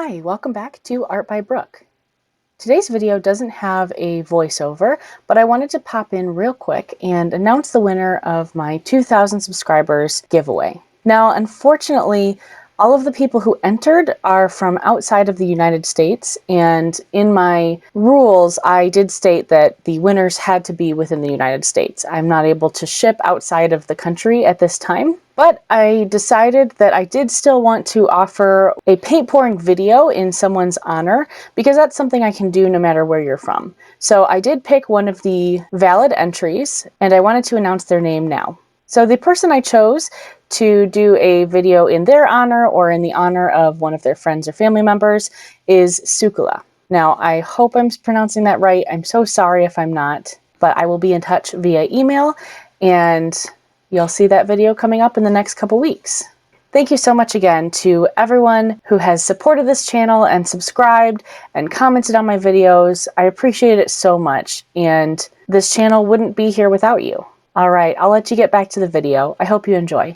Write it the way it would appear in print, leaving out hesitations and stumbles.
Hi, welcome back to Art by Brooke. Today's video doesn't have a voiceover, but I wanted to pop in real quick and announce the winner of my 2,000 subscribers giveaway. Now, unfortunately, all of the people who entered are from outside of the United States, and in my rules, I did state that the winners had to be within the United States. I'm not able to ship outside of the country at this time. But I decided that I did still want to offer a paint pouring video in someone's honor because that's something I can do no matter where you're from. So I did pick one of the valid entries and I wanted to announce their name now. So the person I chose to do a video in their honor or in the honor of one of their friends or family members is Sukula. Now, I hope I'm pronouncing that right. I'm so sorry if I'm not, but I will be in touch via email and you'll see that video coming up in the next couple weeks. Thank you so much again to everyone who has supported this channel and subscribed and commented on my videos. I appreciate it so much, and this channel wouldn't be here without you. All right, I'll let you get back to the video. I hope you enjoy.